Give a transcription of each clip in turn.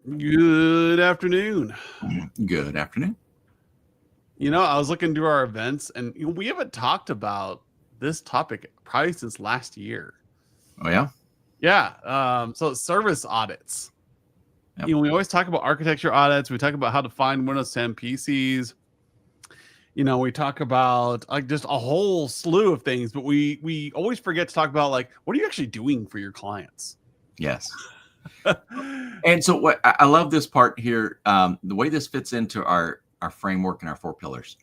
Good afternoon. Good afternoon. I was looking through our events and we haven't talked about this topic probably since last year. Oh, yeah. Yeah. So service audits. Yep. We always talk about architecture audits. We talk about how to find Windows 10 PCs. We talk about like just a whole slew of things, but we always forget to talk about like what are you actually doing for your clients? Yes. And so what I love this part here, the way this fits into our framework and our 4 pillars.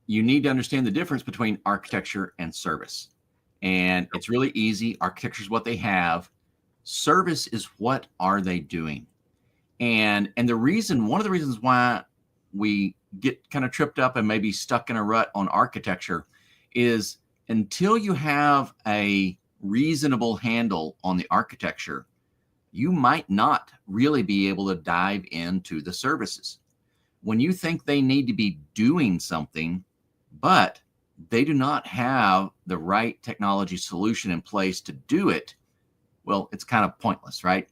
You need to understand the difference between architecture and service. And it's really easy. Architecture is what they have. Service is what are they doing? And one of the reasons why we get kind of tripped up and maybe stuck in a rut on architecture is until you have a reasonable handle on the architecture, you might not really be able to dive into the services. When you think they need to be doing something, but they do not have the right technology solution in place to do it, well, it's kind of pointless, right?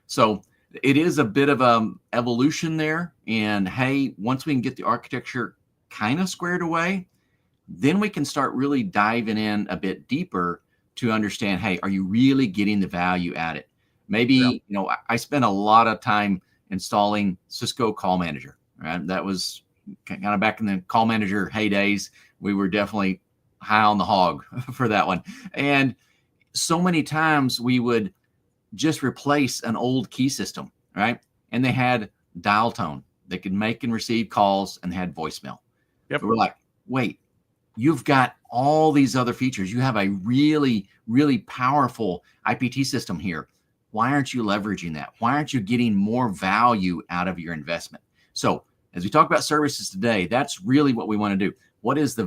So it is a bit of a evolution there. And hey, once we can get the architecture kind of squared away, then we can start really diving in a bit deeper to understand, hey, are you really getting the value at it? Maybe, I spent a lot of time installing Cisco Call Manager, right? That was kind of back in the Call Manager heydays. We were definitely high on the hog for that one. And so many times we would just replace an old key system, right? And they had dial tone. They could make and receive calls and had voicemail. Yep. But we're like, wait, you've got all these other features. You have a really, really powerful IPT system here. Why aren't you leveraging that? Why aren't you getting more value out of your investment? So as we talk about services today, that's really what we want to do. What is the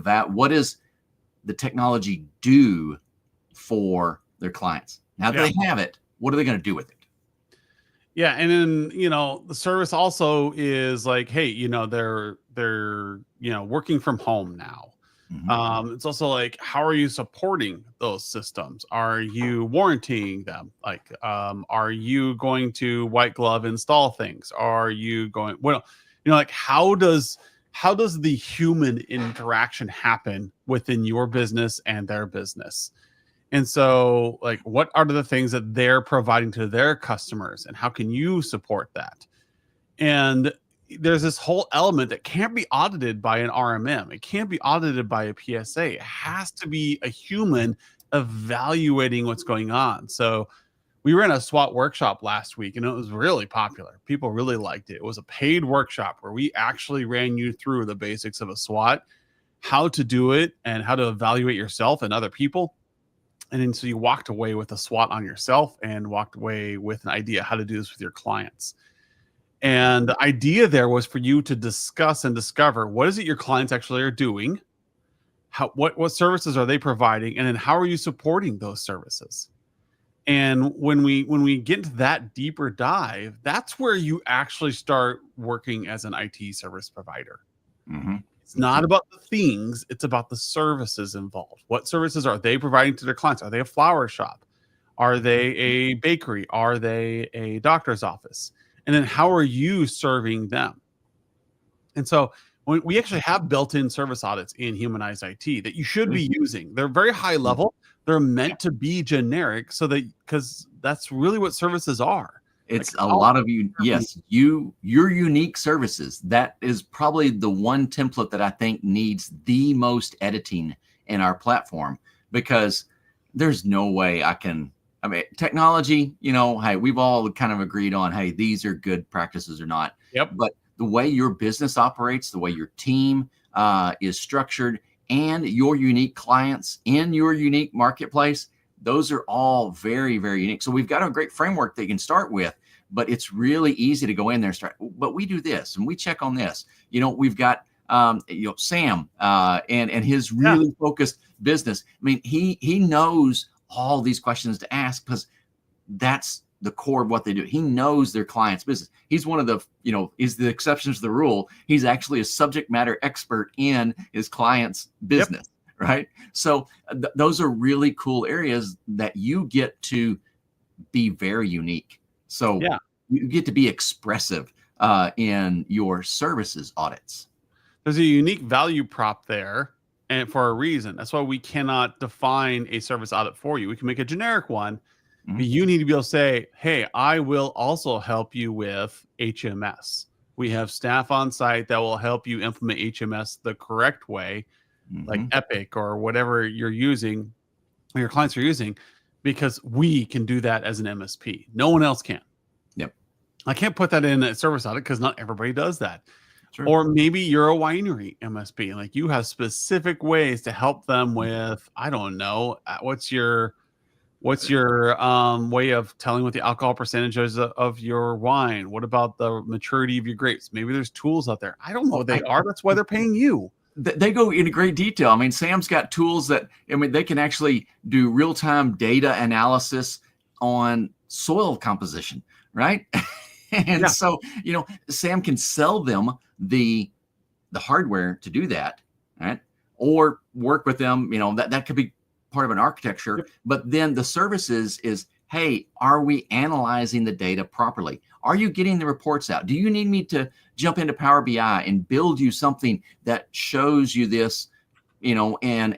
technology do for their clients? Now that they have it, what are they going to do with it? Yeah, and then the service also is like, hey, they're working from home now. It's also like, how are you supporting those systems? Are you warrantying them? Like, are you going to white glove install things? Are you going like how does the human interaction happen within your business and their business? And so, like, what are the things that they're providing to their customers, and how can you support that? And there's this whole element that can't be audited by an RMM. It can't be audited by a PSA. It has to be a human evaluating what's going on. So we ran a SWOT workshop last week and it was really popular. People really liked it. It was a paid workshop where we actually ran you through the basics of a SWOT, how to do it, and how to evaluate yourself and other people. And then so you walked away with a SWOT on yourself and walked away with an idea how to do this with your clients. And the idea there was for you to discuss and discover what is it your clients actually are doing, what services are they providing, and then how are you supporting those services. And when we get into that deeper dive, that's where you actually start working as an IT service provider. It's not about the things, it's about the services involved. What services are they providing to their clients? Are they a flower shop? Are they a bakery? Are they a doctor's office? And then how are you serving them? And so we actually have built-in service audits in Humanized IT that you should be using. They're very high level. They're meant to be generic so that because that's really what services are. It's a lot of you. Yes, your unique services. That is probably the one template that I think needs the most editing in our platform, because there's no way I mean, technology, hey, we've all kind of agreed on, hey, these are good practices or not. Yep. But the way your business operates, the way your team is structured, and your unique clients in your unique marketplace, those are all very, very unique. So we've got a great framework that you can start with, but it's really easy to go in there and start. But we do this and we check on this. We've got Sam and his really focused business. I mean, he knows all these questions to ask because that's the core of what they do. He knows their client's business. He's one of the, is the exceptions to the rule. He's actually a subject matter expert in his client's business. Yep. Right. So those are really cool areas that you get to be very unique. So you get to be expressive in your services audits. There's a unique value prop there, and for a reason. That's why we cannot define a service audit for you. We can make a generic one, but Mhm. you need to be able to say, hey, I will also help you with HMS. We have staff on site that will help you implement HMS the correct way, like Mhm. Epic or whatever you're using, or your clients are using, because we can do that as an MSP. No one else can. Yep. I can't put that in a service audit because not everybody does that. Sure. Or maybe you're a winery MSP, like you have specific ways to help them with, I don't know, what's your way of telling what the alcohol percentage is of your wine? What about the maturity of your grapes? Maybe there's tools out there. I don't know what they are. That's why they're paying you. They go into great detail. I mean, Sam's got tools that, I mean, they can actually do real-time data analysis on soil composition, right? And Yeah. so, Sam can sell them the hardware to do that, right? Or work with them, that could be part of an architecture. Yep. But then the services is, hey, are we analyzing the data properly? Are you getting the reports out? Do you need me to jump into Power BI and build you something that shows you this, in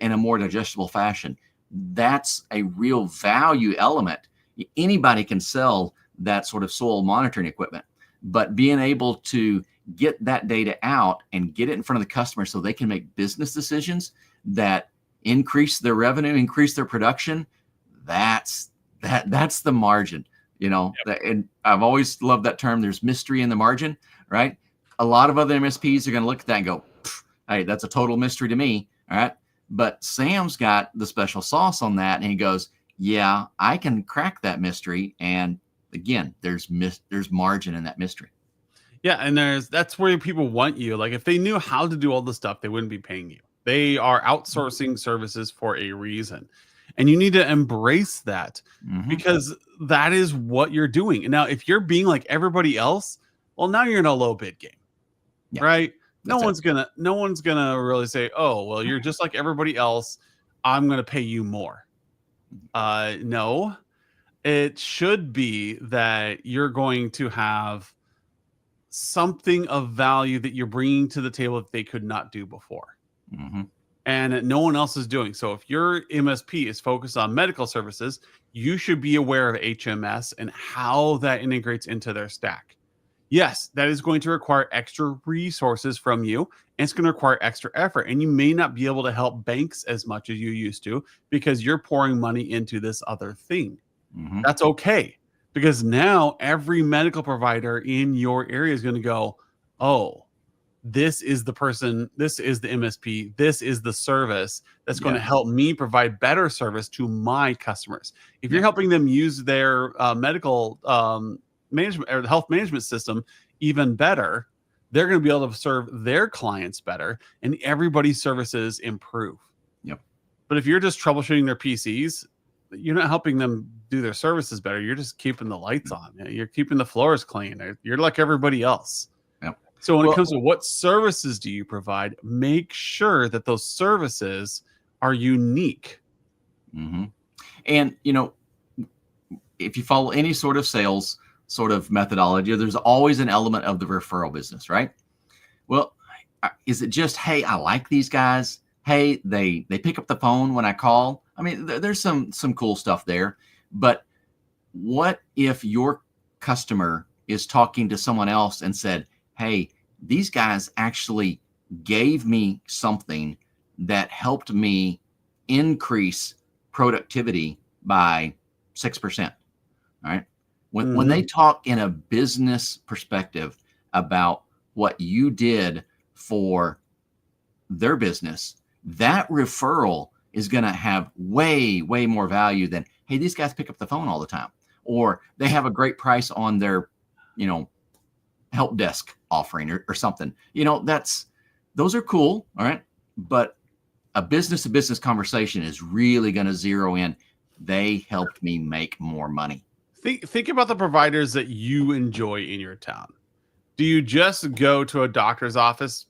a more digestible fashion? That's a real value element. Anybody can sell that sort of soil monitoring equipment, but being able to get that data out and get it in front of the customer so they can make business decisions that increase their revenue, increase their production, that's the margin. And I've always loved that term. There's mystery in the margin, right? A lot of other MSPs are going to look at that and go, hey, that's a total mystery to me. All right. But Sam's got the special sauce on that. And he goes, yeah, I can crack that mystery. And again, there's margin in that mystery. Yeah, and that's where people want you. Like if they knew how to do all the stuff, they wouldn't be paying you. They are outsourcing services for a reason. And you need to embrace that Mm-hmm. because that is what you're doing. And now if you're being like everybody else, well, now you're in a low bid game. Yeah, Right? No that's it. one's gonna really say, oh, well, you're just like everybody else. I'm gonna pay you more. No, it should be that you're going to have something of value that you're bringing to the table that they could not do before Mm-hmm. and that no one else is doing. So if your MSP is focused on medical services, you should be aware of HMS and how that integrates into their stack. Yes, that is going to require extra resources from you, and it's going to require extra effort. And you may not be able to help banks as much as you used to because you're pouring money into this other thing. Mm-hmm. That's okay, because now every medical provider in your area is going to go, oh, this is the person, this is the MSP, this is the service that's going to Yeah. help me provide better service to my customers. If you're Yeah. helping them use their medical management or the health management system even better, they're going to be able to serve their clients better and everybody's services improve. Yep. But if you're just troubleshooting their PCs, you're not helping them do their services better. You're just keeping the lights on. You're keeping the floors clean. You're like everybody else. Yep. So when it Well, comes to what services do you provide, make sure that those services are unique. mm-hmm. And if you follow any sort of sales sort of methodology, there's always an element of the referral business, right? Well, is it just, hey, I like these guys? Hey, they pick up the phone when I call. I mean, there's some cool stuff there. But what if your customer is talking to someone else and said, hey, these guys actually gave me something that helped me increase productivity by 6%. All right. When they talk in a business perspective about what you did for their business, that referral is going to have way, way more value than, hey, these guys pick up the phone all the time, or they have a great price on their, help desk offering or something. Those are cool. All right. But a business to business conversation is really going to zero in. They helped me make more money. Think about the providers that you enjoy in your town. Do you just go to a doctor's office?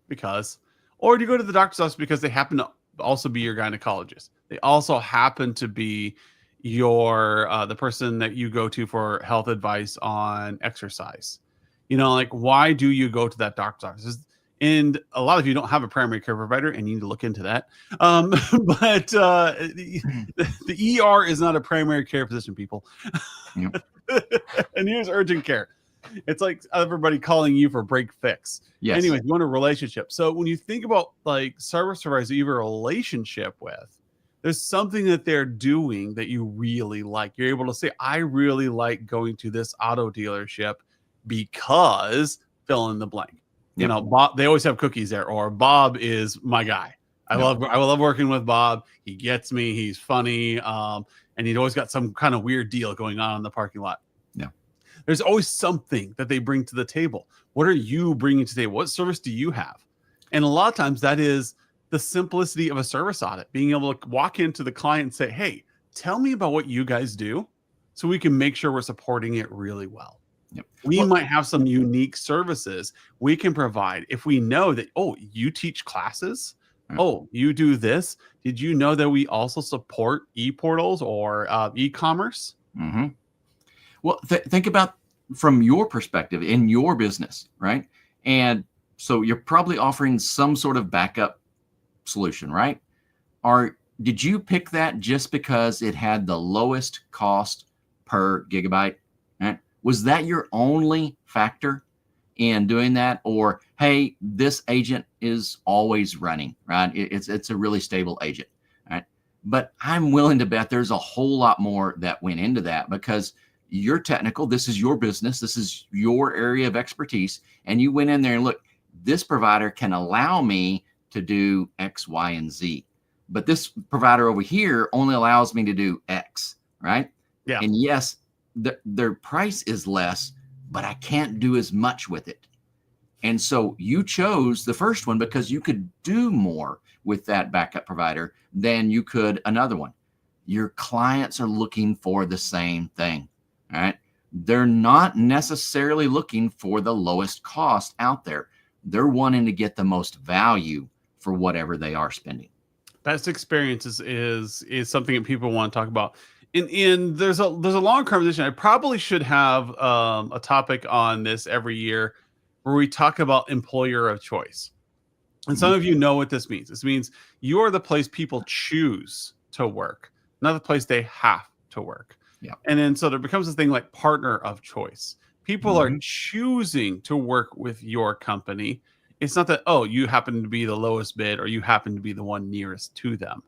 Because. Or do you go to the doctor's office because they happen to also be your gynecologist? They also happen to be your the person that you go to for health advice on exercise. You know, like, why do you go to that doctor's office? And a lot of you don't have a primary care provider, and you need to look into that. But the ER is not a primary care physician, people. Yep. And here's urgent care. It's like everybody calling you for break fix. Yes. Anyways, you want a relationship. So when you think about like service providers that you have a relationship with, there's something that they're doing that you really like. You're able to say, I really like going to this auto dealership because fill in the blank. You Yep. know, Bob, they always have cookies there, or Bob is my guy. I Yep. love working with Bob. He gets me, he's funny. And he's always got some kind of weird deal going on in the parking lot. Yeah. There's always something that they bring to the table. What are you bringing to the table? What service do you have? And a lot of times that is the simplicity of a service audit, being able to walk into the client and say, hey, tell me about what you guys do so we can make sure we're supporting it really well. Yep. We might have some unique services we can provide if we know that, oh, you teach classes. Yep. Oh, you do this. Did you know that we also support e-portals or e-commerce? Mm-hmm. Well, think about from your perspective in your business, right? And so you're probably offering some sort of backup solution, right? Did you pick that just because it had the lowest cost per gigabyte? Right? Was that your only factor in doing that? Or, hey, this agent is always running, right? It's a really stable agent, right? But I'm willing to bet there's a whole lot more that went into that, because you're technical. This is your business. This is your area of expertise. And you went in there and look, this provider can allow me to do X, Y, and Z. But this provider over here only allows me to do X, right? Yeah. And yes, their price is less, but I can't do as much with it. And so you chose the first one because you could do more with that backup provider than you could another one. Your clients are looking for the same thing, right? They're not necessarily looking for the lowest cost out there. They're wanting to get the most value for whatever they are spending. Best experience is something that people want to talk about. And there's a long conversation. I probably should have a topic on this every year where we talk about employer of choice. And some of you know what this means. This means you are the place people choose to work, not the place they have to work. Yeah. And then so there becomes this thing like partner of choice. People are choosing to work with your company. It's not that, oh, you happen to be the lowest bid or you happen to be the one nearest to them.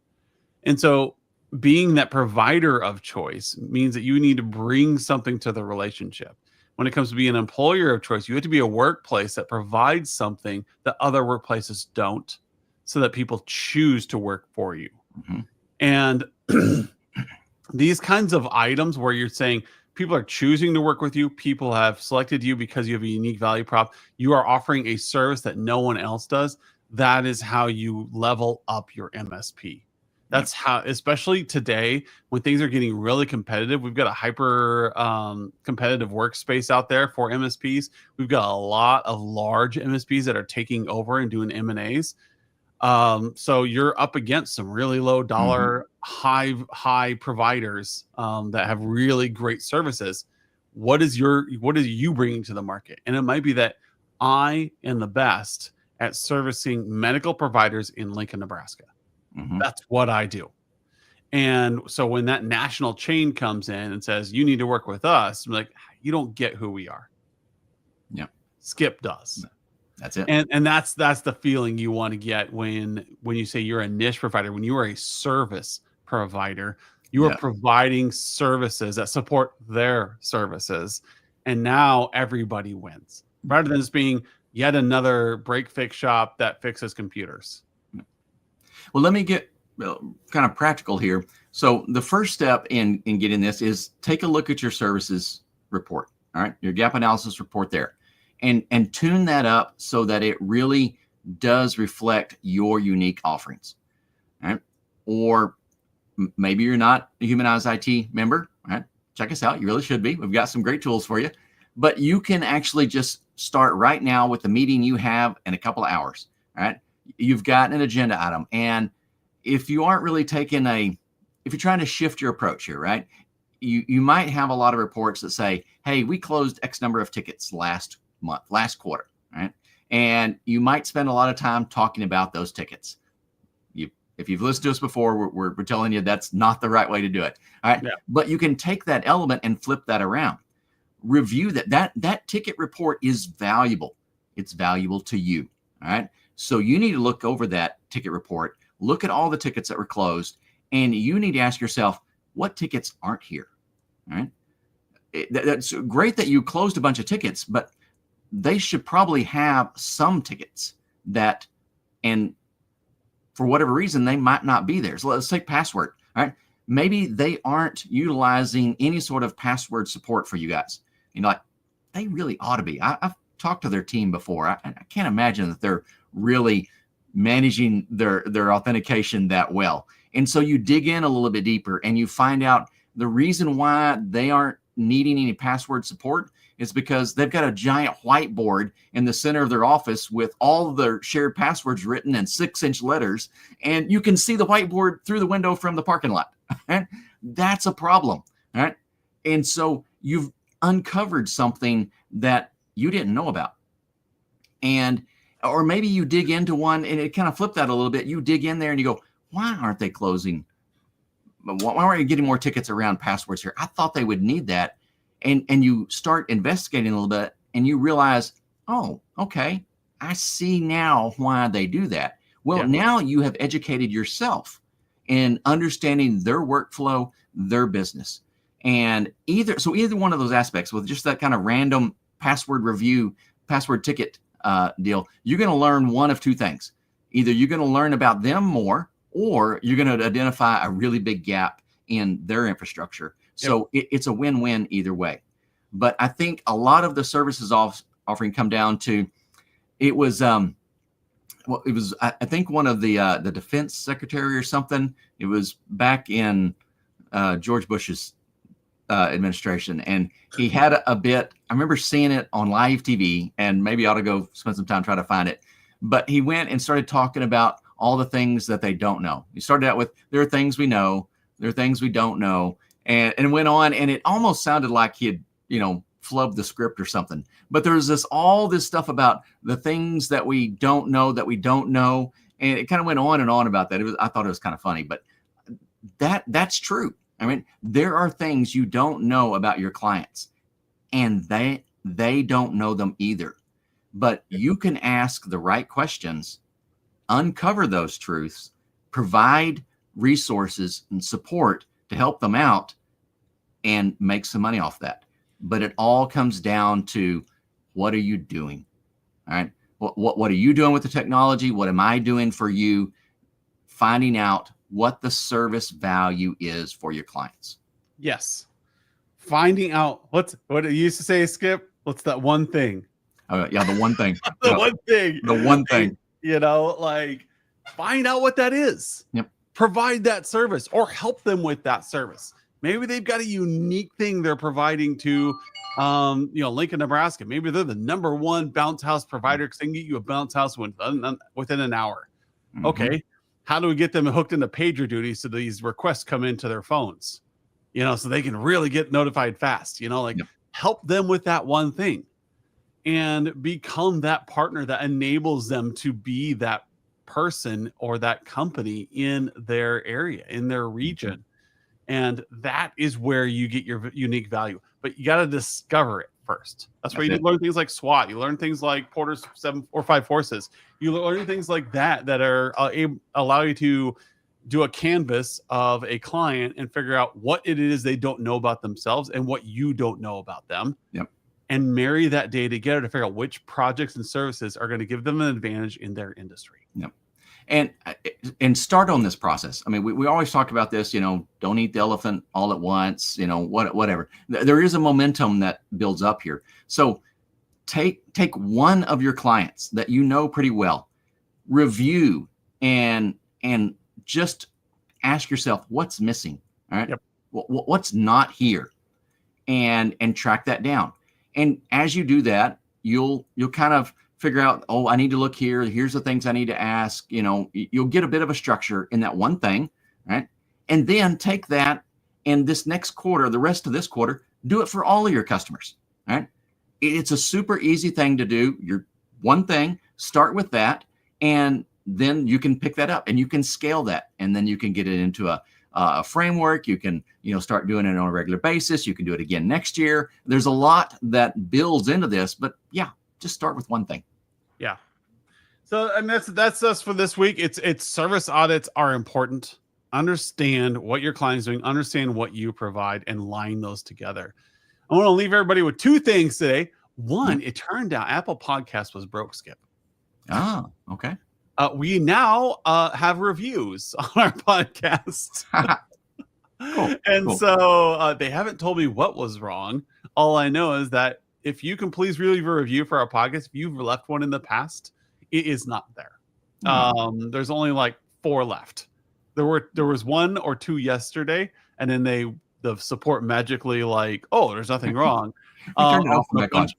And so being that provider of choice means that you need to bring something to the relationship. When it comes to being an employer of choice, you have to be a workplace that provides something that other workplaces don't, so that people choose to work for you. Mm-hmm. And these kinds of items where you're saying people are choosing to work with you, people have selected you because you have a unique value prop, you are offering a service that no one else does, that is how you level up your MSP. That's how, especially today when things are getting really competitive, we've got a hyper competitive workspace out there for MSPs. We've got a lot of large MSPs that are taking over and doing M&As. So you're up against some really low dollar, high providers that have really great services. What is you bringing to the market? And it might be that I am the best at servicing medical providers in Lincoln, Nebraska. That's what I do. And so when that national chain comes in and says, you need to work with us, I'm like, you don't get who we are. Yeah. Skip does. That's it. And that's the feeling you want to get when you say you're a niche provider. When you are a service provider, you are providing services that support their services. And now everybody wins, rather than just being yet another break fix shop that fixes computers. Well, let me get kind of practical here. So the first step in getting this is take a look at your services report. All right. Your gap analysis report there, and tune that up so that it really does reflect your unique offerings. All right. Or maybe you're not a humanized IT member. All right. Check us out. You really should be. We've got some great tools for you, but you can actually just start right now with the meeting you have in a couple of hours. All right. You've got an agenda item. And if you aren't really taking a if you're trying to shift your approach here, right? You might have a lot of reports that say, hey, we closed X number of tickets last month, last quarter, right? And you might spend a lot of time talking about those tickets. If you've listened to us before, we're telling you that's not the right way to do it. All right. Yeah. But you can take that element and flip that around. Review that ticket report is valuable. It's valuable to you. All right. So you need to look over that ticket report, look at all the tickets that were closed, and you need to ask yourself, what tickets aren't here? All right. That's great that you closed a bunch of tickets, but they should probably have some tickets that, and for whatever reason, they might not be there. So let's take password. All right. Maybe they aren't utilizing any sort of password support for you guys. Like, they really ought to be. I've talked to their team before. I can't imagine that they're really managing their authentication that well. And so you dig in a little bit deeper and you find out the reason why they aren't needing any password support is because they've got a giant whiteboard in the center of their office with all of their shared passwords written in 6-inch letters, and you can see the whiteboard through the window from the parking lot. That's a problem, right? And so you've uncovered something that you didn't know about. Or maybe you dig into one and it kind of flipped that a little bit. You dig in there and you go, why aren't they closing? Why aren't you getting more tickets around passwords here? I thought they would need that. And you start investigating a little bit and you realize, oh, okay, I see now why they do that. Well, now you have educated yourself in understanding their workflow, their business. And either one of those aspects with just that kind of random password review, password ticket deal, you're going to learn one of two things. Either you're going to learn about them more, or you're going to identify a really big gap in their infrastructure. So it's a win-win either way. But I think a lot of the services offering come down to, it was I think one of the defense secretary or something. It was back in George Bush's administration, and he had a bit. I remember seeing it on live TV, and maybe I ought to go spend some time trying to find it. But he went and started talking about all the things that they don't know. He started out with, there are things we know, there are things we don't know, and went on, and it almost sounded like he had, flubbed the script or something. But there's all this stuff about the things that we don't know, and it kind of went on and on about that. I thought it was kind of funny, but that's true. I mean, there are things you don't know about your clients, and they don't know them either. But you can ask the right questions, uncover those truths, provide resources and support to help them out, and make some money off that. But it all comes down to, what are you doing? All right. What are you doing with the technology? What am I doing for you? Finding out what the service value is for your clients. Yes. Finding out what it used to say, Skip, what's that one thing? Yeah, the one thing. One thing. The one thing. Like, find out what that is. Yep. Provide that service or help them with that service. Maybe they've got a unique thing they're providing to, Lincoln, Nebraska. Maybe they're the number one bounce house provider because they can get you a bounce house within an hour. Mm-hmm. Okay. How do we get them hooked into pager duty so these requests come into their phones, so they can really get notified fast, help them with that one thing and become that partner that enables them to be that person or that company in their area, in their region. And that is where you get your unique value, but you got to discover it first. That's where you learn things like SWOT. You learn things like Porter's 7 or 5 forces. You learn things like that are allow you to do a canvas of a client and figure out what it is they don't know about themselves and what you don't know about them. Yep. And marry that data together to figure out which projects and services are going to give them an advantage in their industry. Yep. And start on this process. I mean, we always talk about this, don't eat the elephant all at once, whatever. There is a momentum that builds up here. So take one of your clients that you know pretty well, review and just ask yourself, what's missing? All right. Yep. What's not here? And track that down. And as you do that, you'll kind of figure out, I need to look here. Here's the things I need to ask. You'll get a bit of a structure in that one thing, right? And then take that and this next quarter, the rest of this quarter, do it for all of your customers. Right? It's a super easy thing to do. You're one thing, start with that, and then you can pick that up and you can scale that, and then you can get it into a framework. You can, start doing it on a regular basis. You can do it again next year. There's a lot that builds into this, but yeah, just start with one thing. Yeah. So, and that's us for this week. It's service audits are important. Understand what your client's doing, understand what you provide, and line those together. I want to leave everybody with two things today. One, it turned out Apple Podcast was broke, Skip. Ah, okay. We now have reviews on our podcast. Cool. And so they haven't told me what was wrong. All I know is that if you can please leave a review for our podcast, if you've left one in the past, it is not there. There's only like 4 left. There was 1 or 2 yesterday, and then the support magically like, oh, there's nothing wrong. Turned it off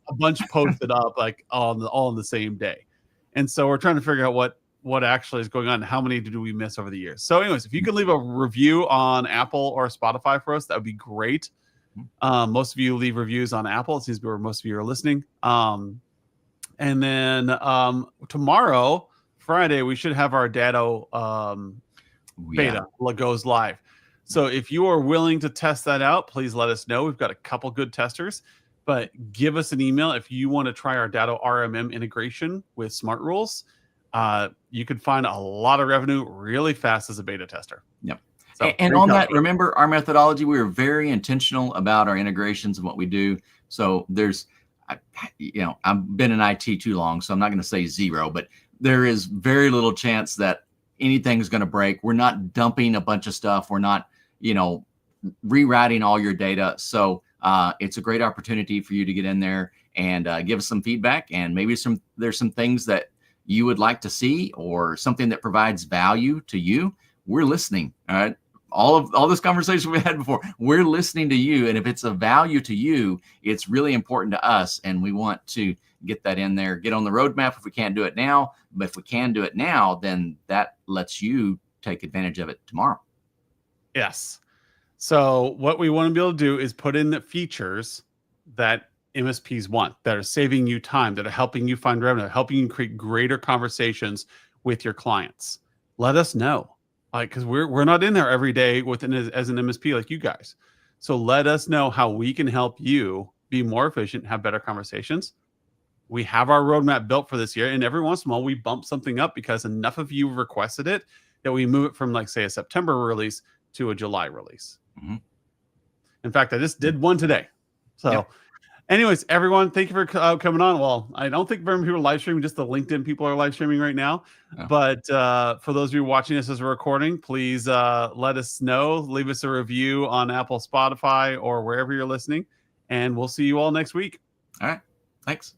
a bunch posted up like all on the same day. And so we're trying to figure out what actually is going on and how many did we miss over the years. So anyways, if you could leave a review on Apple or Spotify for us, that would be great. Most of you leave reviews on Apple. It seems to be where most of you are listening. And then tomorrow, Friday, we should have our Datto beta goes live. So if you are willing to test that out, please let us know. We've got a couple good testers, but give us an email if you want to try our Datto RMM integration with Smart Rules. You can find a lot of revenue really fast as a beta tester. Yep. So, and on that, remember our methodology, we are very intentional about our integrations and what we do. So I've been in IT too long, so I'm not going to say 0, but there is very little chance that anything's going to break. We're not dumping a bunch of stuff. We're not, rewriting all your data. So it's a great opportunity for you to get in there and give us some feedback, and maybe there's some things that you would like to see or something that provides value to you. We're listening. All right. All this conversation we had before, we're listening to you. And if it's of value to you, it's really important to us. And we want to get that in there, get on the roadmap if we can't do it now. But if we can do it now, then that lets you take advantage of it tomorrow. Yes. So what we want to be able to do is put in the features that MSPs want, that are saving you time, that are helping you find revenue, helping you create greater conversations with your clients. Let us know, because we're not in there every day as an MSP like you guys. So let us know how we can help you be more efficient, have better conversations. We have our roadmap built for this year, and every once in a while we bump something up because enough of you requested it that we move it from, like, say, a September release to a July release. Mm-hmm. In fact, I just did one today. So. Yep. Anyways, everyone, thank you for coming on. Well, I don't think very many people are live streaming. Just the LinkedIn people are live streaming right now. Oh. But for those of you watching this as a recording, please let us know. Leave us a review on Apple, Spotify, or wherever you're listening. And we'll see you all next week. All right. Thanks.